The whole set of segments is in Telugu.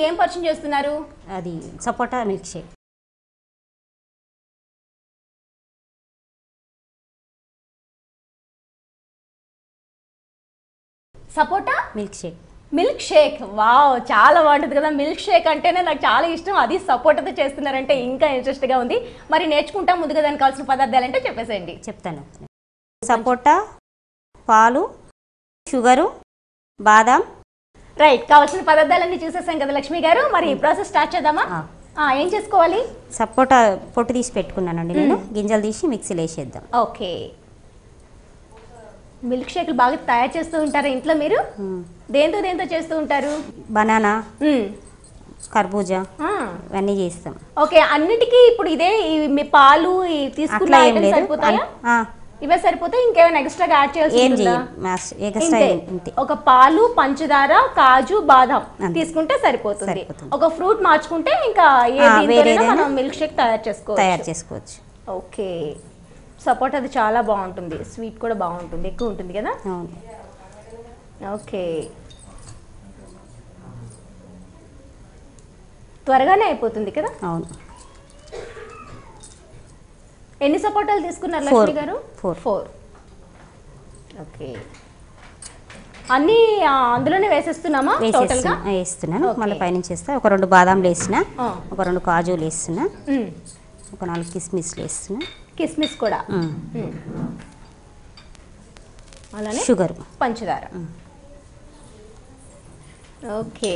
ఏం పరిచయం చేస్తున్నారు? అది sapota milkshake. Sapota milkshake. Milkshake, wow, చాలా బాగుంటుంది కదా. మిల్క్ షేక్ అంటేనే నాకు చాలా ఇష్టం. అది సపోటాతో చేస్తున్నారంటే ఇంకా ఇంట్రెస్ట్గా ఉంది. మరి నేర్చుకుంటాం. ముందుగా దానికి కావాల్సిన పదార్థాలు అంటే చెప్పేసేయండి. చెప్తాను. సపోటా, పాలు, షుగరు, బాదాం. రైట్, కావాల్సిన పదార్థాలన్నీ చూసేసాం కదా లక్ష్మి గారు. మరి ప్రాసెస్ స్టార్ట్ చేద్దామా? ఏం చేసుకోవాలి? సపోటా పొట్టు తీసి పెట్టుకున్నానండి నేను. గింజలు తీసి మిక్సీలో వేసేద్దాం. ఓకే. మిల్క్ షేక్లు బాగా తయారు చేస్తూ ఉంటారా ఇంట్లో మీరు? దేంతో దేంతో చేస్తూ ఉంటారు? బనానా, కర్బూజా ఇవన్నీ చేస్తాం. ఓకే, అన్నిటికీ ఇప్పుడు ఇదే మీ పాలు తీసుకున్న ఐటమ్స్ సరిపోతాయా? ఇవే సరిపోతాయి, ఇంకేమైనా ఎక్స్ట్రాగా యాడ్ చేయాల్సి? ఒక పాలు, పంచదార, కాజు, బాదం తీసుకుంటే సరిపోతుంది. ఒక ఫ్రూట్ మార్చుకుంటే ఇంకా మనం మిల్క్ షేక్ తయారు చేసుకోవచ్చు. ఓకే, సపోర్ట్ అది చాలా బాగుంటుంది. స్వీట్ కూడా బాగుంటుంది, ఎక్కువ ఉంటుంది కదా. ఓకే, త్వరగానే అయిపోతుంది కదా. అవును. ఎన్ని సపోటాలు తీసుకున్నారు లక్ష్మి గారు? 4. ఓకే, అన్నీ అందులోనే వేసేస్తున్నామా? వేస్తున్నాను. మళ్ళీ పైనుంచి వేస్తా. ఒక 2 బాదాంలు వేసిన, ఒక 2 కాజులు వేస్తున్నా, ఒక 4 కిస్మిస్లు వేస్తున్నా. కిస్మిస్ కూడా, అలానే షుగర్, పంచదార. ఓకే,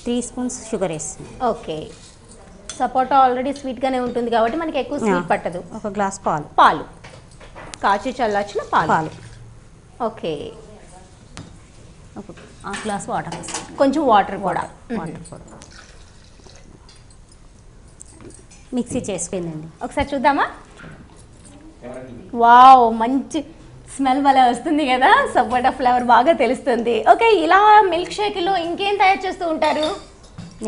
3 స్పూన్స్ షుగర్ వేస్తున్నా. ఓకే, సపోటా ఆల్రెడీ స్వీట్గానే ఉంటుంది కాబట్టి మనకి ఎక్కువ స్వీట్ పట్టదు. ఒక గ్లాస్ పాలు కాచి చల్లార్చిన పాలు. ఓకే, ఒక గ్లాస్ వాటర్, కొంచెం వాటర్ కూడా. మిక్సీ చేసుకుందండి. ఒకసారి చూద్దామా? వావ్, మంచి స్మెల్ భలే వస్తుంది కదా. సపోటా ఫ్లేవర్ బాగా తెలుస్తుంది. ఓకే, ఇలా మిల్క్ షేక్లో ఇంకేం తయారు చేస్తూ ఉంటారు?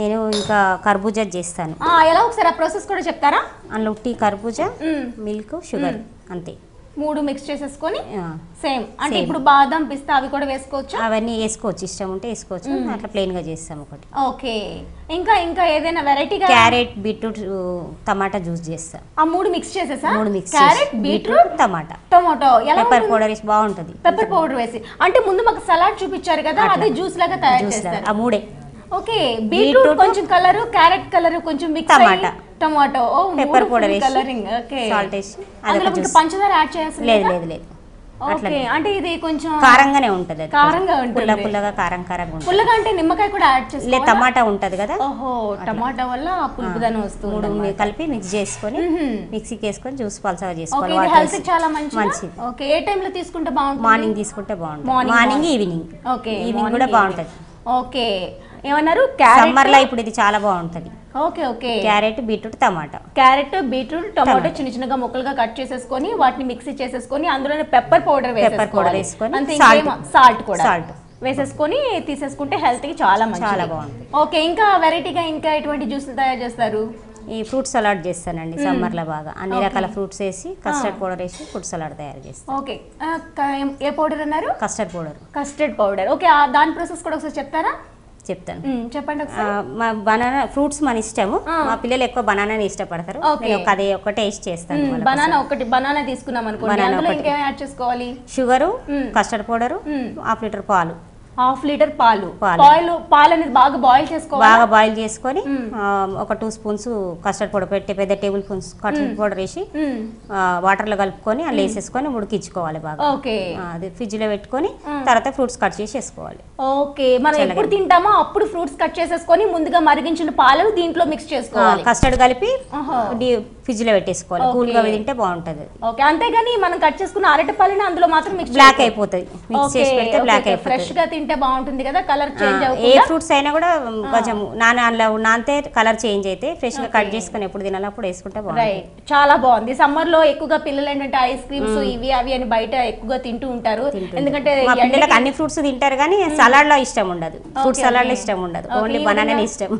నేను ఇంకా కర్బూజా చేస్తాను. ఎలా, ఒకసారి ఆ ప్రాసెస్ కూడా చెప్తారా? అందులో ఉట్టి కర్బూజా, మిల్క్, షుగర్, అంతే 3 మిక్స్ చేసేసుకొని సేమ్. అంటే ఇప్పుడు బాదం, పిస్తా అవి కూడా వేసుకోవచ్చు? అవన్నీ వేసుకోవచ్చు, ఇష్టం ఉంటే వేసుకోవచ్చు. అట్లా ప్లెయిన్ గా చేస్తాం ఒకటి. ఓకే, ఇంకా ఇంకా ఏదైనా వెరైటీగా? క్యారెట్, బీట్రూట్, టమాటా జ్యూస్ చేస్తా. ఆ 3 మిక్స్ చేసేసా? 3 mix. Carrot, beetroot, tomato. Pepper powder వేసి బాగుంటది. పెప్పర్ పౌడర్ వేసి అంటే ముందు మాకు సలాడ్ చూపించారు కదా, అదే జ్యూస్ లాగా తయారు చేస్తారు. ఆ 3. ఓకే, బీట్రూట్ కొంచెం కలర్, క్యారెట్ కలర్ కొంచెం మిక్స్, టమాటో, పెప్పర్ పౌడర్ వేసి, కలరింగ్. ఓకే, సాల్ట్ వేసి, అందులో పంచదార యాడ్ చేయాల్సి? లేదు. ఓకే, అంటే ఇది కొంచెం కారంగానే ఉంటది. కారంగా ఉంటుంది, పుల్లగా కారంగా ఉంటుంది. పుల్లగా అంటే నిమ్మకాయ కూడా యాడ్ చేసి? లేదు, టమాటా ఉంటది కదా. ఓహో, టమాటా వల్ల పులుపుదనం వస్తుంది. 3 కలిపి మిక్స్ చేసుకొని మిక్సీకి వేసుకొని జ్యూస్ పల్సగా చేసుకోవాలి. ఇది హెల్త్ కి చాలా మంచిది. ఓకే, ఏ టైం లో తీసుకుంటే బాగుంటుంది? మార్నింగ్ తీసుకుంటే బాగుంటుంది. Morning, evening. ఓకే, ఈవినింగ్ కూడా బాగుంటది. ఓకే, ఏమన్నారు? సమ్మర్ లో ఇప్పుడు ఇది చాలా బాగుంటది. ఓకే, ఓకే, క్యారెట్, బీట్రూట్, టమాటా. క్యారెట్, బీట్రూట్, టమాటో చిన్న చిన్నగా ముక్కలుగా కట్ చేసేసుకొని వాటిని మిక్సీ చేసేసుకొని అందులోనే పెప్పర్ పౌడర్ వేసేసుకొని, అంతే, సాల్ట్ కూడా వేసేసుకొని తీసేసుకుంటే హెల్త్ కి చాలా బాగుంటుంది. ఓకే, ఇంకా వెరైటీగా ఇంకా ఎటువంటి జ్యూసులు తయారు చేస్తారు? ఈ ఫ్రూట్ సలాడ్ చేస్తానండి సమ్మర్ లో బాగా. అన్ని రకాల ఫ్రూట్స్ వేసి కస్టర్డ్ పౌడర్ వేసి ఫ్రూట్ సలాడ్ తయారు చేస్తాను. ఓకే, ఏ పౌడర్ అన్నారు? Custard powder. ఓకే, దాని ప్రాసెస్ కూడా ఒకసారి చెప్తారా? చెప్తాను, చెప్పండి. మా బనానా ఫ్రూట్స్ మన ఇష్టము. మా పిల్లలు ఎక్కువ బనానాని ఇష్టపడతారు. అదే ఒక టేస్ట్ చేస్తాను. బనానా తీసుకున్నాం అనుకోండి, అందులో ఇంకేం యాడ్ చేసుకోవాలి? షుగరు, కస్టర్డ్ పౌడర్, 1/2 లీటర్ పాలు. 1/2 లీటర్ పాలు అనేది బాగా బాయిల్ చేసుకొని ఒక 2 స్పూన్స్ కస్టర్డ్ పౌడర్ పెట్టి, పెద్ద టేబుల్ స్పూన్స్ కస్టర్డ్ పౌడర్ వేసి వాటర్ లో కలుపుకొని అలా వేసేసుకొని ఉడికించుకోవాలి బాగా. ఓకే, అది ఫ్రిడ్జ్ లో పెట్టుకొని తర్వాత ఫ్రూట్స్ కట్ చేసి వేసుకోవాలి. ఓకే, మనం ఎప్పుడు తింటామో అప్పుడు ఫ్రూట్స్ కట్ చేసేసుకొని ముందుగా మరిగించిన పాలను దీంట్లో మిక్స్ చేసుకోవాలి. కస్టర్డ్ కలిపి ఫ్రిడ్జ్ లో పెట్టేసుకోవాలి. కూల్ గా తింటే బాగుంటది. ఓకే, అంతేగాని మనం కట్ చేసుకున్న అరటిపళ్ళని అందులో మాత్రం మిక్స్ బ్లాక్ అయిపోతుంది. మిక్స్ చేసి పెడితే బ్లాక్ అయిపోతుంది. ఫ్రెష్ గా తింటే బాగుంటుంది కదా, కలర్ చేంజ్ అవుతుంది. ఏ ఫ్రూట్స్ అయినా కూడా కొంచెం నానితే కలర్ చేంజ్ అయితే ఫ్రెష్ గా కట్ చేసుకుని ఎప్పుడు తినాలి అప్పుడు వేసుకుంటే బాగుంటుంది. చాలా బాగుంది. సమ్మర్ లో ఎక్కువగా పిల్లలు ఏంటంటే ఐస్ క్రీమ్స్ ఇవి అవి అని బయట ఎక్కువగా తింటూ ఉంటారు. ఎందుకంటే పిల్లలకు అన్ని ఫ్రూట్స్ తింటారు కానీ సలాడ్ లో ఇష్టం ఉండదు. ఫ్రూట్ సలాడ్ లో ఇష్టం ఉండదు, ఓన్లీ బనానా ఇష్టం.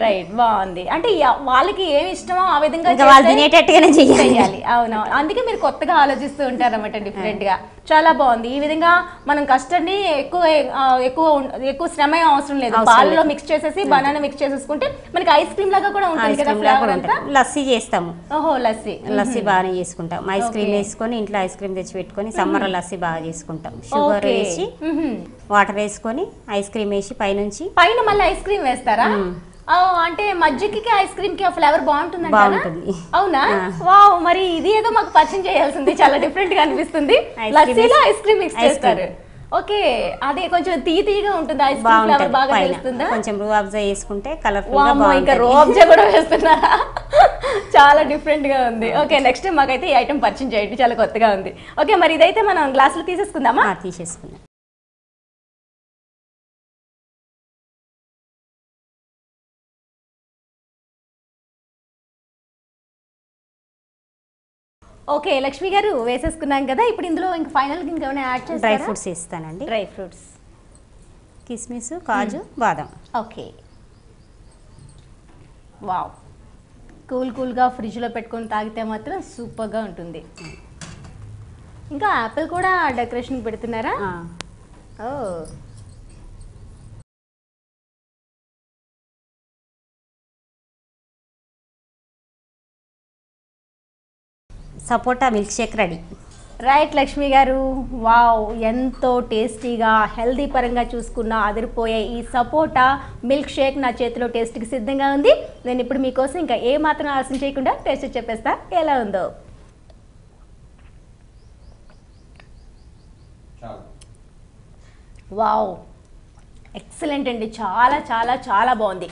రైట్, బాగుంది. అంటే వాళ్ళకి ఏమి ఇష్టమో ఆ విధంగా వాళ్ళు తినేటట్టుగానే చేయాలి. అవునవును, అందుకే మీరు కొత్తగా ఆలోచిస్తూ ఉంటారు అన్నమాట, డిఫరెంట్ గా. చాలా బాగుంది. ఈ విధంగా మనం కస్టర్డ్ ని ఎక్కువ ఎక్కువ శ్రమ అవసరం లేదు. పాలలో మిక్స్ చేసేసి బనానా మిక్స్ చేసేసుకుంటే మనకి ఐస్ క్రీమ్ లాగా కూడా ఉంటుంది కదా ఫ్లేవర్ అంతా. లస్సీ చేస్తాము. ఓహో లస్సీ బాగానే చేసుకుంటాం. ఐస్ క్రీమ్ వేసుకొని ఇంట్లో ఐస్ క్రీమ్ తెచ్చి పెట్టుకొని సమ్మర్ లస్సీ బాగా చేసుకుంటాం. షుగర్ వేసి వాటర్ వేసుకొని ఐస్ క్రీమ్ వేసి పైన మళ్ళీ ఐస్ క్రీమ్ వేస్తారా? అంటే మజ్జిగకి ఐస్ క్రీమ్ కి ఫ్లేవర్ బాగుంటుంది. అవునా? వావ్, మరి ఇది ఏదో మాకు పరిచయం చేయాల్సింది, చాలా డిఫరెంట్ గా అనిపిస్తుంది. లస్సీలో ఐస్ క్రీమ్ మిక్స్ చేస్తారు. ఓకే, అదే కొంచెం తీయగా ఉంటుంది ఐస్ క్రీమ్ ఫ్లేవర్ బాగా తెలుస్తుందా? కొంచెం రూఅబ్జా వేసుకుంటే కలర్ఫుల్ గా బాగుంటుంది. ఇంకా రూఅబ్జా కూడా వేస్తున్నారా? చాలా డిఫరెంట్ గా ఉంది. ఓకే, నెక్స్ట్ టైం మాకైతే ఈ ఐటమ్ పరిచయం చేయండి, చాలా కొత్తగా ఉంది. ఓకే, మరి ఇదైతే మనం గ్లాసులు తీసేసుకుందామా? తీసేసుకుందాం. ఓకే లక్ష్మి గారు, వేసేసుకున్నాం కదా. ఇప్పుడు ఇందులో ఇంకా ఫైనల్ గా ఇంకేమైనా యాడ్ చేస్తారా? డ్రై ఫ్రూట్స్ వేస్తానండి. డ్రై ఫ్రూట్స్, కిస్మిస్, కాజు, బాదం. ఓకే, వావ్, కూల్గా ఫ్రిడ్జ్లో పెట్టుకొని తాగితే మాత్రం సూపర్గా ఉంటుంది. ఇంకా యాపిల్ కూడా డెకరేషన్ పెడుతున్నారా? Oh, sapota milkshake ready. Right Lakshmi garu, wow, ఎంతో టేస్టీగా హెల్దీ పరంగా చూసుకున్న అదిరిపోయే ఈ సపోటా మిల్క్ షేక్ నా చేతిలో టేస్ట్కి సిద్ధంగా ఉంది. నేను ఇప్పుడు మీకోసం ఇంకా ఏ మాత్రం ఆలస్యం చేయకుండా టేస్ట్ చెప్పేస్తా ఎలా ఉందో. వావ్, ఎక్సలెంట్ అండి, చాలా చాలా చాలా బాగుంది.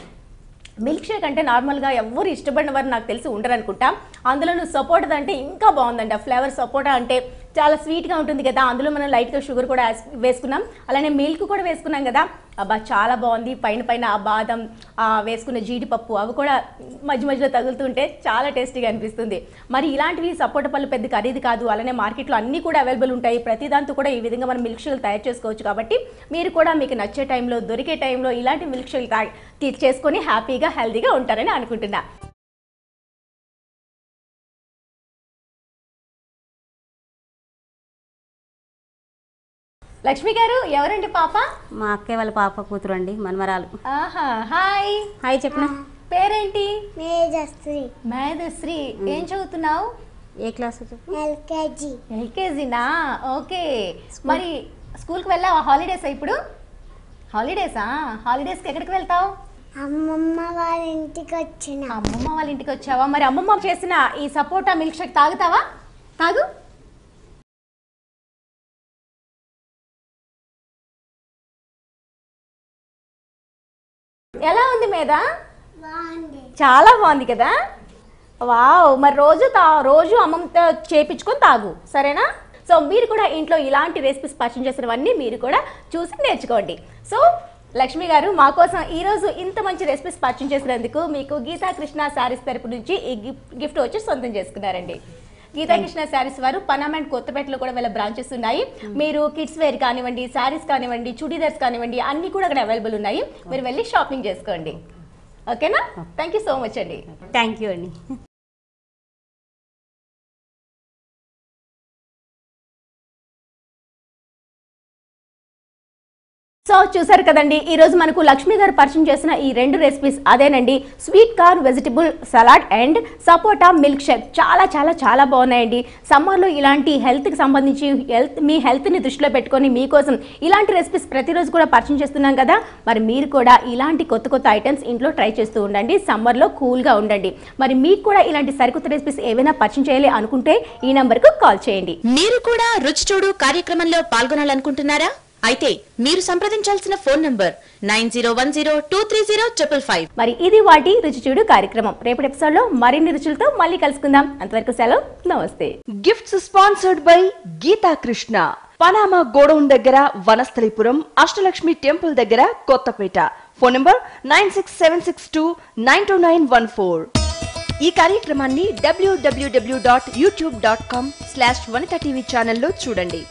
మిల్క్ షేక్ అంటే నార్మల్గా ఎవరు ఇష్టపడిన వారు నాకు తెలిసి ఉండరు అనుకుంటా. అందులో సపోటా అంటే ఇంకా బాగుందండి. ఆ ఫ్లేవర్ సపోటా అంటే చాలా స్వీట్గా ఉంటుంది కదా. అందులో మనం లైట్గా షుగర్ కూడా వేసుకున్నాం, అలానే మిల్క్ కూడా వేసుకున్నాం కదా. అబ్బా చాలా బాగుంది. పైన ఆ బాదం, వేసుకున్న జీడిపప్పు అవి కూడా మధ్యలో తగులుతుంటే చాలా టేస్టీగా అనిపిస్తుంది. మరి ఇలాంటివి సపోటా పళ్ళు పెద్ద ఖరీదు కాదు, అలానే మార్కెట్లో అన్నీ కూడా అవైలబుల్ ఉంటాయి. ప్రతి దాంతో కూడా ఈ విధంగా మనం మిల్క్ షేక్ తయారు చేసుకోవచ్చు. కాబట్టి మీరు కూడా మీకు నచ్చే టైంలో, దొరికే టైంలో ఇలాంటి మిల్క్ షేక్ చేసుకొని హ్యాపీగా హెల్తీగా ఉంటారని అనుకుంటున్నా. లక్ష్మి గారు, ఎవరండి పాప? మా అక్కయ్య వాళ్ళ పాప కూతురు అండి, మనమరాలు. ఆహా, హాయ్. హాయ్ చెప్పిన. పేరేంటి? మేధశ్రీ. ఏం చదువుతున్నావు? ఏ క్లాస్? ఎల్కేజీనా? ఓకే, మరి స్కూల్కి వెళ్ళావా? హాలిడేస్ ఇప్పుడు? హాలిడేసా? హాలిడేస్కి ఎక్కడికి వెళ్తావు? అమ్మమ్మ వాళ్ళ ఇంటికి వచ్చిన. అమ్మమ్మ వాళ్ళ ఇంటికి వచ్చావా? మరి అమ్మమ్మ చేసిన ఈ సపోటా మిల్క్ షేక్ తాగుతావా? తాగు. ఎలా ఉంది మీద? చాలా బాగుంది కదా. వావ్, మరి రోజు అమ్మమ్మతో చేపించుకొని తాగు, సరేనా? సో మీరు కూడా ఇంట్లో ఇలాంటి రెసిపీస్ పరిచయం చేసినవన్నీ మీరు కూడా చూసి నేర్చుకోండి. సో లక్ష్మి గారు, మా కోసం ఈరోజు ఇంత మంచి రెసిపీస్ పరిచయం చేసినందుకు మీకు గీతా కృష్ణ శారీస్ తరపు నుంచి ఈ గిఫ్ట్ వచ్చి సొంతం చేసుకున్నారండి. గీతా కృష్ణ శారీస్ వారు పనామ అండ్ కొత్తపేటలో కూడా వీళ్ళ బ్రాంచెస్ ఉన్నాయి. మీరు కిడ్స్ వేర్ కానివ్వండి, శారీస్ కానివ్వండి, చుడీదార్స్ కానివ్వండి, అన్ని కూడా అక్కడ అవైలబుల్ ఉన్నాయి. మీరు వెళ్ళి షాపింగ్ చేసుకోండి, ఓకేనా? థ్యాంక్ యూ సో మచ్ అండి. థ్యాంక్ యూ అండి. సో చూసారు కదండి, ఈరోజు మనకు లక్ష్మి గారు పరిచయం చేసిన ఈ రెండు రెసిపీస్ అదేనండి, sweet corn vegetable salad and sapota milk shake. చాలా చాలా చాలా బాగున్నాయండి. సమ్మర్లో ఇలాంటి హెల్త్కి సంబంధించి మీ హెల్త్ని దృష్టిలో పెట్టుకొని మీకోసం ఇలాంటి రెసిపీస్ ప్రతిరోజు కూడా పరిచయం చేస్తున్నాం కదా. మరి మీరు కూడా ఇలాంటి కొత్త ఐటమ్స్ ఇంట్లో ట్రై చేస్తూ ఉండండి. సమ్మర్లో కూల్గా ఉండండి. మరి మీకు కూడా ఇలాంటి సరికొత్త రెసిపీస్ ఏవైనా పరిచయం చేయాలి అనుకుంటే ఈ నెంబర్కు కాల్ చేయండి. మీరు కూడా రుచి చూడు కార్యక్రమంలో పాల్గొనాలనుకుంటున్నారా? అయితే మీరు సంప్రదించాల్సిన ఫోన్ నంబర్ 9010230555. మరి ఇది వాటి రుచి చూడు కార్యక్రమం. రేపటి ఎపిసోడ్ లో మరిన్ని రుచులతో మళ్ళీ కలుసుకుందాం. అంతవరకు సెలవు, నమస్తే. Gifts sponsored by Geetha Krishna. Panama godown దగ్గర, వనస్థలిపురం, అష్టలక్ష్మి టెంపుల్ దగ్గర, కొత్తపేట. Phone number 9676292914. ఈ కార్యక్రమాన్ని www.youtube.com/vanita TV ఛానల్లో చూడండి.